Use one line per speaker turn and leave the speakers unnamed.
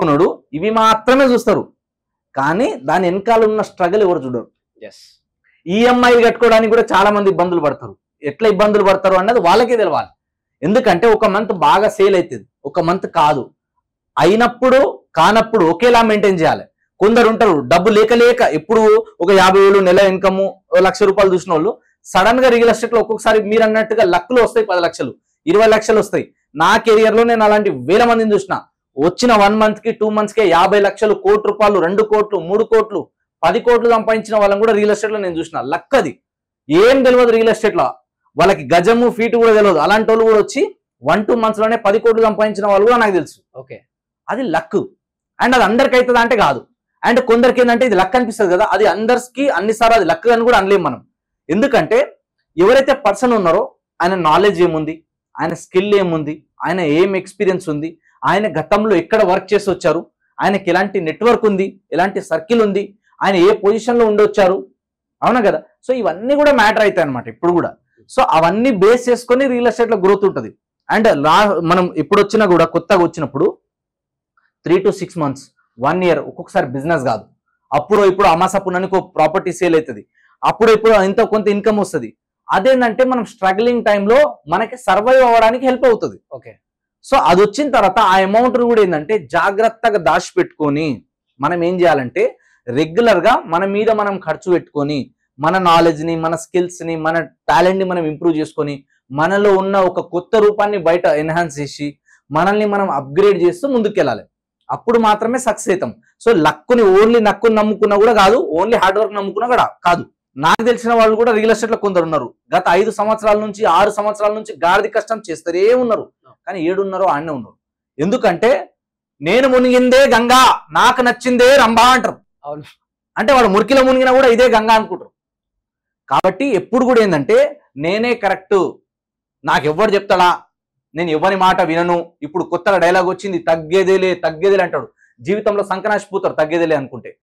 ఉన్నాడు ఇవి మాత్రమే చూస్తారు, కానీ దాని వెనకాల ఉన్న స్ట్రగుల్ ఎవరు చూడరు. ఈఎంఐలు కట్టుకోవడానికి కూడా చాలా మంది ఇబ్బందులు పడతారు. ఎట్లా ఇబ్బందులు పడతారు అన్నది వాళ్ళకే తెలవాలి. ఎందుకంటే ఒక మంత్ బాగా సేల్ అవుతుంది, ఒక మంత్ కాదు, అయినప్పుడు కానప్పుడు ఒకేలా మెయింటైన్ చేయాలి. కొందరు ఉంటారు డబ్బు లేక లేక ఎప్పుడు ఒక 50,000 నెల ఇన్కమ్ ₹1,00,000 చూసిన వాళ్ళు సడన్ గా రియల్ ఎస్టేట్ లో ఒక్కొక్కసారి మీరు అన్నట్టుగా లక్కులు వస్తాయి, 10 లక్షలు 20 లక్షలు వస్తాయి. నా కెరియర్ లో నేను అలాంటి వేల మందిని చూసిన. వచ్చిన 1 మంత్ కి 2 మంత్స్ కే 50 లక్షలు, ₹1,00,000, 2 కోట్లు, 3 కోట్లు, 10 కోట్లు సంపాదించిన వాళ్ళని కూడా రియల్ ఎస్టేట్ లో నేను చూసిన. లక్ అది, ఏం తెలియదు రియల్ ఎస్టేట్ లో, వాళ్ళకి గజము ఫీట్ కూడా తెలియదు. అలాంటి వాళ్ళు కూడా వచ్చి 1-2 మంత్స్ లోనే 10 కోట్లు సంపాదించిన వాళ్ళు కూడా నాకు తెలుసు. అది లక్. అండ్ అది అందరికి అవుతుందా అంటే కాదు. అండ్ కొందరికి ఏంటంటే ఇది లక్ అనిపిస్తుంది కదా, అది అందరికి అన్నిసార్లు అది లక్ అని కూడా అనలేము మనం. ఎందుకంటే ఎవరైతే పర్సన్ ఉన్నారో ఆయన నాలెడ్జ్ ఏముంది, ఆయన స్కిల్ ఏముంది, ఆయన ఏం ఎక్స్పీరియన్స్ ఉంది, ఆయన గతంలో ఎక్కడ వర్క్ చేసి వచ్చారు, ఆయనకి ఎలాంటి నెట్వర్క్ ఉంది, ఎలాంటి సర్కిల్ ఉంది, ఆయన ఏ పొజిషన్ లో ఉండొచ్చారు, అవునా కదా. సో ఇవన్నీ కూడా మ్యాటర్ అవుతాయి అనమాట ఇప్పుడు కూడా. సో అవన్నీ బేస్ చేసుకొని రియల్ ఎస్టేట్ లో గ్రోత్ ఉంటుంది. అండ్ మనం ఇప్పుడు వచ్చినా కూడా కొత్తగా వచ్చినప్పుడు 3 to 6 months 1 year ఒక్కొక్కసారి బిజినెస్ కాదు, అప్పుడు ఇప్పుడు అమాసపునానికి ప్రాపర్టీ సేల్ అవుతుంది, అప్పుడు ఇప్పుడు ఇంత కొంత ఇన్కమ్ వస్తుంది. అదేంటంటే మనం స్ట్రగ్లింగ్ టైంలో మనకి సర్వైవ్ అవ్వడానికి హెల్ప్ అవుతుంది. సో అది వచ్చిన తర్వాత ఆ అమౌంట్ కూడా ఏంటంటే జాగ్రత్తగా దాచిపెట్టుకొని మనం ఏం చేయాలంటే రెగ్యులర్ గా మన మీద మనం ఖర్చు పెట్టుకొని మన నాలెడ్జ్ ని, మన స్కిల్స్ ని, మన టాలెంట్ ని మనం ఇంప్రూవ్ చేసుకొని మనలో ఉన్న ఒక కొత్త రూపాన్ని బయట ఎన్హాన్స్ చేసి మనల్ని మనం అప్గ్రేడ్ చేస్తూ ముందుకెళ్ళాలి. అప్పుడు మాత్రమే సక్సెస్ అవుతాం. సో లక్కుని ఓన్లీ నక్కుని నమ్ముకున్నా కూడా కాదు, ఓన్లీ హార్డ్ వర్క్ నమ్ముకున్నా కూడా కాదు. నాకు తెలిసిన వాళ్ళు కూడా రియల్ ఎస్టేట్ లో కొందరు ఉన్నారు, గత 5 సంవత్సరాల నుంచి 6 సంవత్సరాల నుంచి గాడిద కష్టం చేస్తారే ఉన్నారు, కానీ ఏడున్నారో ఆడనే ఉన్నారు. ఎందుకంటే నేను మునిగిందే గంగా, నాకు నచ్చిందే రంభా అంటారు. అంటే వాడు మురికిలో మునిగినా కూడా ఇదే గంగా అనుకుంటారు. కాబట్టి ఎప్పుడు కూడా ఏంటంటే నేనే కరెక్ట్, నాకు ఎవరు చెప్తాడా, నేను ఎవరి మాట వినను. ఇప్పుడు కొత్తగా డైలాగ్ వచ్చింది, తగ్గేదేలే తగ్గేదేలే అంటాడు. జీవితంలో సంకనాశిపోతారు తగ్గేదేలే అనుకుంటే.